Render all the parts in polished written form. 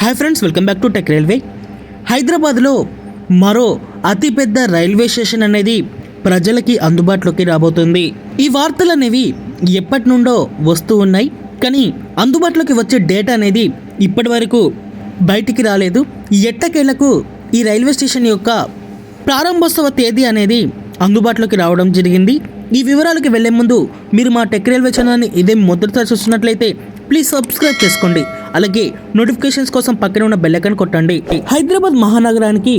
Hi friends, welcome back to tech railway. హైదరాబాద్లో మరో అతిపెద్ద రైల్వే స్టేషన్ అనేది ప్రజలకి అందుబాటులోకి రాబోతుంది. ఈ వార్తలు అనేవి ఎప్పటి నుండో వస్తూ ఉన్నాయి, కానీ అందుబాటులోకి వచ్చే డేటా అనేది ఇప్పటి వరకు బయటికి రాలేదు. ఎట్టకేళ్లకు ఈ రైల్వే స్టేషన్ యొక్క ప్రారంభోత్సవ తేదీ అనేది అందుబాటులోకి రావడం జరిగింది. ఈ వివరాలకు వెళ్లే ముందు మీరు మా టెక్ రైల్వే ఛానల్ని ఇదే మొదటిసారి చూస్తున్నట్లయితే ప్లీజ్ సబ్స్క్రైబ్ చేసుకోండి. అలాగే నోటిఫికేషన్స్ కోసం పక్కన ఉన్న బెల్ ఐకాన్ కొట్టండి. హైదరాబాద్ మహానగరానికి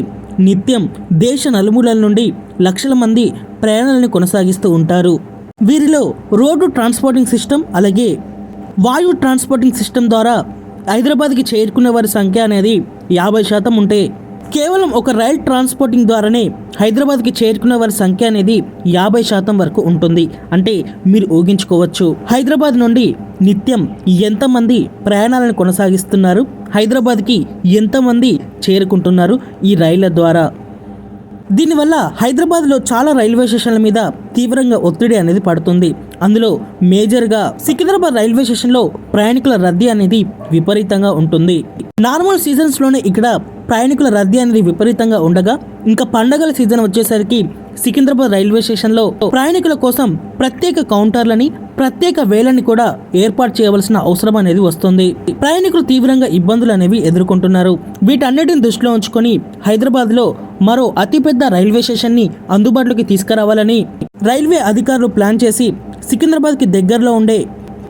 నిత్యం దేశ నలుమూలల నుండి లక్షల మంది ప్రయాణాలను కొనసాగిస్తూ ఉంటారు. వీరిలో రోడ్డు ట్రాన్స్పోర్టింగ్ సిస్టమ్ అలాగే వాయు ట్రాన్స్పోర్టింగ్ సిస్టమ్ ద్వారా హైదరాబాద్కి చేరుకునే వారి సంఖ్య అనేది 50% ఉంటే, కేవలం ఒక రైల్ ట్రాన్స్పోర్టింగ్ ద్వారానే హైదరాబాద్కి చేరుకునే వారి సంఖ్య అనేది 50% వరకు ఉంటుంది. అంటే మీరు ఊహించుకోవచ్చు, హైదరాబాద్ నుండి నిత్యం ఎంతమంది ప్రయాణాలను కొనసాగిస్తున్నారు, హైదరాబాద్కి ఎంతమంది చేరుకుంటున్నారు ఈ రైళ్ల ద్వారా. దీనివల్ల హైదరాబాద్లో చాలా రైల్వే స్టేషన్ల మీద తీవ్రంగా ఒత్తిడి అనేది పడుతుంది. అందులో మేజర్గా సికింద్రాబాద్ రైల్వే స్టేషన్లో ప్రయాణికుల రద్దీ అనేది విపరీతంగా ఉంటుంది. నార్మల్ సీజన్స్లోనే ఇక్కడ ప్రయాణికుల రద్దీ అనేది విపరీతంగా ఉండగా, ఇంకా పండగల సీజన్ వచ్చేసరికి సికింద్రాబాద్ రైల్వే స్టేషన్లో ప్రయాణికుల కోసం ప్రత్యేక కౌంటర్లని, ప్రత్యేక వేలని కూడా ఏర్పాటు చేయవలసిన అవసరం అనేది వస్తుంది. ప్రయాణికులు తీవ్రంగా ఇబ్బందులు అనేవి ఎదుర్కొంటున్నారు. వీటన్నిటిని దృష్టిలో ఉంచుకొని హైదరాబాద్లో మరో అతిపెద్ద రైల్వే స్టేషన్ని అందుబాటులోకి తీసుకురావాలని రైల్వే అధికారులు ప్లాన్ చేసి సికింద్రాబాద్కి దగ్గరలో ఉండే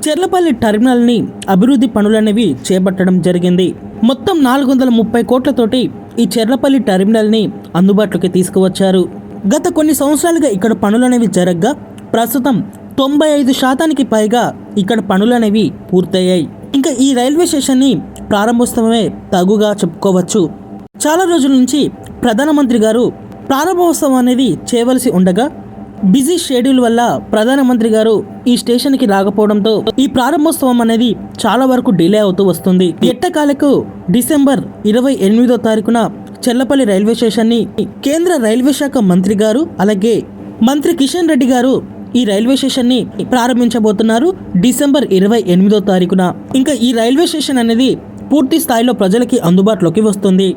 చెర్లపల్లి టెర్మినల్ని అభివృద్ధి పనులనేవి చేపట్టడం జరిగింది. మొత్తం 430 కోట్లతోటి ఈ చెర్లపల్లి టెర్మినల్ని అందుబాటులోకి తీసుకువచ్చారు. గత కొన్ని సంవత్సరాలుగా ఇక్కడ పనులనేవి జరగ్గా ప్రస్తుతం 95% పైగా ఇక్కడ పనులనేవి పూర్తయ్యాయి. ఇంకా ఈ రైల్వే స్టేషన్ని ప్రారంభోత్సవమే తగుగా చెప్పుకోవచ్చు. చాలా రోజుల నుంచి ప్రధానమంత్రి గారు ప్రారంభోత్సవం అనేది చేయవలసి ఉండగా, బిజీ షెడ్యూల్ వల్ల ప్రధానమంత్రి గారు ఈ స్టేషన్కి రాకపోవడంతో ఈ ప్రారంభోత్సవం అనేది చాలా వరకు డిలే అవుతూ వస్తుంది. ఎట్టకాలకు డిసెంబర్ 28వ తారీఖున చెర్లపల్లి రైల్వే స్టేషన్ని కేంద్ర రైల్వే శాఖ మంత్రి గారు అలాగే మంత్రి కిషన్ రెడ్డి గారు ఈ రైల్వే స్టేషన్ని ప్రారంభించబోతున్నారు డిసెంబర్ 28వ తారీఖున. ఇంకా ఈ రైల్వే స్టేషన్ అనేది పూర్తి స్థాయిలో ప్రజలకి అందుబాటులోకి వస్తుంది.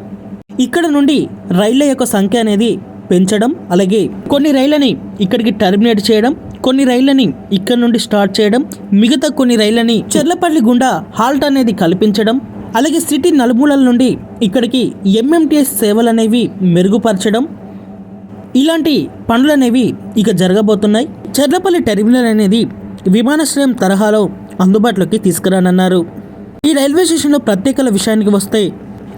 ఇక్కడ నుండి రైళ్ల యొక్క సంఖ్య అనేది పెంచడం, అలాగే కొన్ని రైళ్లని ఇక్కడికి టర్మినేట్ చేయడం, కొన్ని రైళ్లని ఇక్కడ నుండి స్టార్ట్ చేయడం, మిగతా కొన్ని రైళ్లని చెర్లపల్లి గుండా హాల్ట్ అనేది కల్పించడం, అలాగే సిటీ నలుమూలల నుండి ఇక్కడికి ఎంఎంటీఎస్ సేవలు అనేవి మెరుగుపరచడం, ఇలాంటి పనులు అనేవి ఇక జరగబోతున్నాయి. చెర్లపల్లి టెర్మినల్ అనేది విమానాశ్రయం తరహాలో అందుబాటులోకి తీసుకురానున్నారు. ఈ రైల్వే స్టేషన్లో ప్రత్యేకల విషయానికి వస్తే,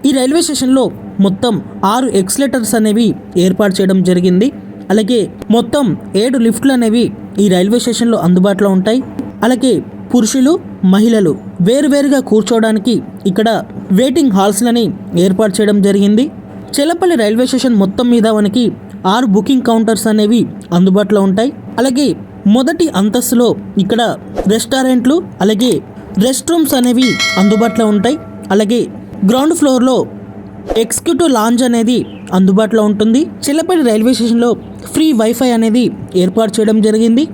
ఈ రైల్వే స్టేషన్లో మొత్తం 6 ఎక్స్లేటర్స్ అనేవి ఏర్పాటు చేయడం జరిగింది. అలాగే మొత్తం 7 లిఫ్ట్లు అనేవి ఈ రైల్వే స్టేషన్లో అందుబాటులో ఉంటాయి. అలాగే పురుషులు, మహిళలు వేరువేరుగా కూర్చోవడానికి ఇక్కడ వెయిటింగ్ హాల్స్లని ఏర్పాటు చేయడం జరిగింది. చెర్లపల్లి రైల్వే స్టేషన్ మొత్తం మీద మనకి 6 బుకింగ్ కౌంటర్స్ అనేవి అందుబాటులో ఉంటాయి. అలాగే మొదటి అంతస్తులో ఇక్కడ రెస్టారెంట్లు అలాగే రెస్ట్ రూమ్స్ అనేవి అందుబాటులో ఉంటాయి. అలాగే గ్రౌండ్ ఫ్లోర్లో ఎగ్జిక్యూటివ్ లాంజ్ అనేది అందుబాటులో ఉంటుంది. చెర్లపల్లి రైల్వే స్టేషన్లో ఫ్రీ వైఫై అనేది ఏర్పాటు చేయడం జరిగింది.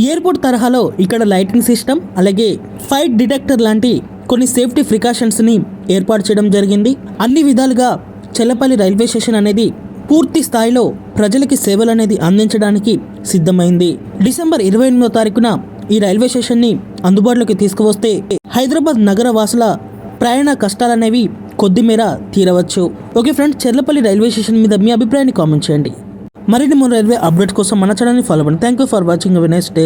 ఎయిర్పోర్ట్ తరహాలో ఇక్కడ లైటింగ్ సిస్టమ్ అలాగే ఫైట్ డిటెక్టర్ లాంటి కొన్ని సేఫ్టీ ప్రికాషన్స్ని ఏర్పాటు చేయడం జరిగింది. అన్ని విధాలుగా చెర్లపల్లి రైల్వే స్టేషన్ అనేది పూర్తి స్థాయిలో ప్రజలకి సేవలు అనేది అందించడానికి సిద్ధమైంది. డిసెంబర్ 28వ తారీఖున ఈ రైల్వే స్టేషన్ని అందుబాటులోకి తీసుకువస్తే హైదరాబాద్ నగర వాసుల ప్రయాణ కష్టాలనేవి కొద్దిమేర తీరవచ్చు. Okay friends, Cherlapalli railway station మీద మీ అభిప్రాయాన్ని కామెంట్ చేయండి. మరిన్ని రైల్వే అప్డేట్స్ కోసం మన ఛానల్ని ఫాలో అవ్వండి. Thank you for watching. Have a nice day.